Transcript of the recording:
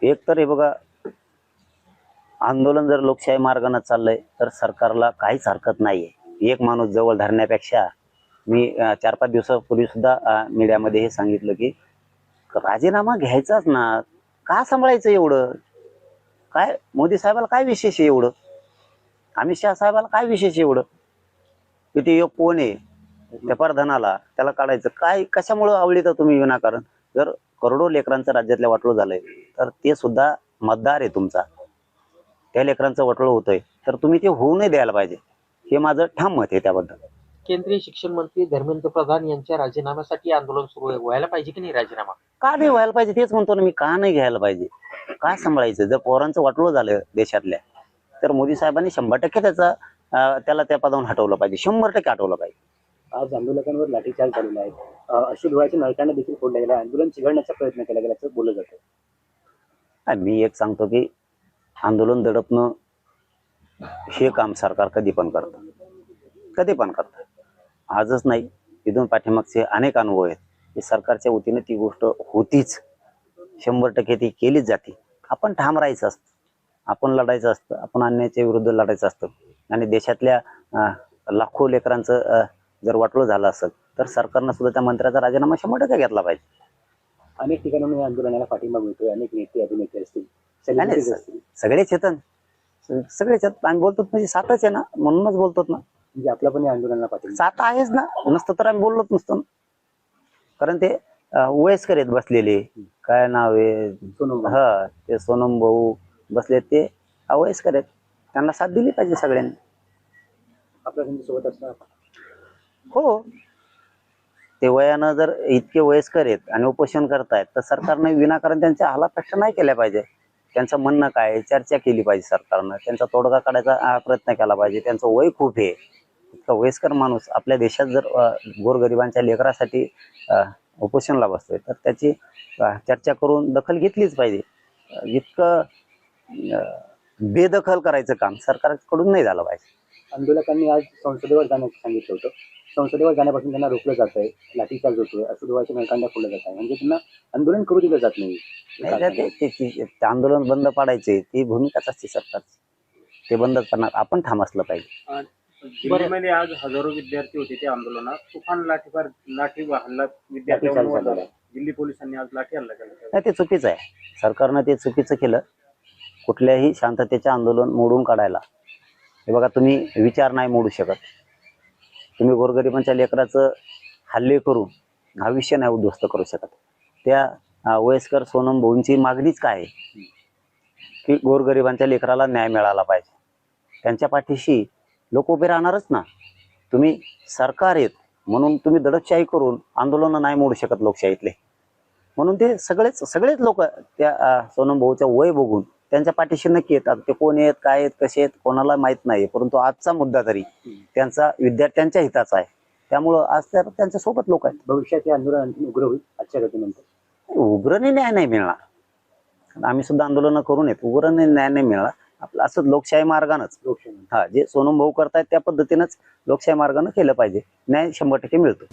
एक तर हे बघा, आंदोलन जर लोकशाही मार्गाने चाललंय तर सरकारला काहीच हरकत नाहीये। एक माणूस जवळ धरण्यापेक्षा मी 4-5 दिवसापूर्वी सुद्धा मीडियामध्ये हे सांगितलं की राजीनामा घ्यायचाच ना, का सांभाळायचं एवढं? काय मोदी साहेबाला काय विशेष आहे एवढं? अमित शहा साहेबाला काय विशेष आहे एवढं की ते एक कोण आहे त्या प्रधानाला त्याला काढायचं काय? कशामुळे आवडीचं तुम्ही विनाकारण? जर करोडो लेकरांचं राज्यातल्या वाटोळं झालंय तर ते सुद्धा मतदार आहे तुमचा, त्या लेकरांचं वाटोळं होतंय तर तुम्ही ते होऊ नाही द्यायला पाहिजे, हे माझं ठाम मत आहे त्याबद्दल। केंद्रीय शिक्षण मंत्री धर्मेंद्र प्रधान यांच्या राजीनाम्यासाठी आंदोलन सुरू आहे, व्हायला पाहिजे की नाही राजीनामा? का नाही व्हायला पाहिजे तेच म्हणतो ना मी, का नाही घ्यायला पाहिजे? काय सांभाळायचं? जर पोरांचं वाटोळं झालं देशातल्या तर मोदी साहेबांनी 100% त्याला त्या पदावरून हटवलं पाहिजे, 100% हटवलं पाहिजे। आज आंदोलकांवर लाठीचार्ज झालेला आहे, अश्रू धुवाचे नळकांना देखील फोडले गेले, आंदोलन चिघळण्याचा प्रयत्न केला गेल्याचं बोललं जातं। मी एक सांगतो की आंदोलन दडपणं हे काम सरकार कधी पण करतं। आजच नाही, इथून पाठीमागचे अनेक अनुभव आहेत की सरकारच्या वतीने ती गोष्ट होतीच, 100% ती केलीच जाते। आपण ठाम राहायचं असतं, आपण लढायचं असतं, आपण अन्यायाच्या विरुद्ध लढायचं असतं। आणि देशातल्या लाखो लेकरांचं जर वाटोळं झालं असेल तर सरकारनं सुद्धा त्या मंत्र्याचा राजीनामा 100% घेतला पाहिजे। अनेक ठिकाणी या आंदोलनाला पाठिंबा मिळतोय, अनेक नेते अभिनेते असतील, सगळेच येतात, सगळेच येतात। आम्ही बोलतो म्हणजे सातच आहे ना, म्हणूनच बोलतो ना, म्हणजे आपला पण या आंदोलनाला पाठिंबा सात आहेच ना, नसतं तर आम्ही बोललोच नसतो ना। कारण ते वयस्कर आहेत बसलेले, काय नाव आहे, ते सोनम भाऊ बसले, ते वयस्कर आहेत, त्यांना साथ दिली पाहिजे सगळ्यांनी। आपल्या त्यांच्यासोबत असणार हो, ते वयानं जर इतके वयस्कर आहेत आणि उपोषण करतायत तर सरकारने विनाकारण त्यांच्या हालापेक्षा नाही केल्या पाहिजे। त्यांचं म्हणणं काय, चर्चा केली पाहिजे सरकारनं, त्यांचा तोडगा काढायचा प्रयत्न केला पाहिजे। त्यांचं वय खूप आहे, इतका वयस्कर माणूस आपल्या देशात जर गोरगरिबांच्या लेकरासाठी उपोषणला बसतोय तर त्याची चर्चा करून दखल घेतलीच पाहिजे। इतकं बेदखल करायचं काम सरकारकडून नाही झालं पाहिजे। आंदोलकांनी आज संसदेवर जाण्याचं सांगितलं होतं, संसदेवर जाण्यापासून त्यांना रोखलं जात आहे, लाठीचार्ज होतोय, अश्रू धुवाचे नळकांड्या फोडलं जात आहे, म्हणजे त्यांना आंदोलन करू दिलं जात नाही। ते आंदोलन बंद पाडायचे ती भूमिकाच असते सरकारची, ते बंदच करणार, आपण ठाम असलं पाहिजे। दिल्लीमध्ये आज हजारो विद्यार्थी होते त्या आंदोलनात, तुफान लाठी हल्ला विद्यार्थ्यांवर दिल्ली पोलिसांनी आज लाठी हल्ला केला। नाही, ते चुकीचं आहे, सरकारनं ते चुकीचं केलं। कुठल्याही शांततेचे आंदोलन मोडून काढायला, हे बघा, तुम्ही विचार नाही मोडू शकत, तुम्ही गोरगरिबांच्या लेकराचं हल्ले करून भविष्य नाही उद्ध्वस्त करू शकत। त्या वयस्कर सोनम भाऊंची मागणीच काय आहे की गोरगरिबांच्या लेकराला न्याय मिळाला पाहिजे, त्यांच्या पाठीशी लोक उभे राहणारच ना। तुम्ही सरकार आहेत म्हणून तुम्ही दडपशाही करून आंदोलन नाही मोडू शकत लोकशाहीतले, म्हणून ते सगळेच लोक त्या सोनम भाऊचं वय बघून त्यांच्या पाठीशी नक्की येतात। ते कोण आहेत, काय आहेत, कसे आहेत, कोणाला माहित नाही, परंतु आजचा मुद्दा तरी त्यांचा विद्यार्थ्यांच्या हिताचा आहे, त्यामुळं आज त्यांच्या सोबत लोक आहेत। भविष्यात हे आंदोलन आणखी उग्र होईल आजच्या घटनेनंतर? उग्रने न्याय नाही मिळणार, आम्ही सुद्धा आंदोलन करून येत, उग्रने न्याय नाही मिळणार आपलं, असं लोकशाही मार्गानंच, जे सोनम भाऊ करतायत त्या पद्धतीनंच लोकशाही मार्गानं केलं पाहिजे, न्याय 100% मिळतो।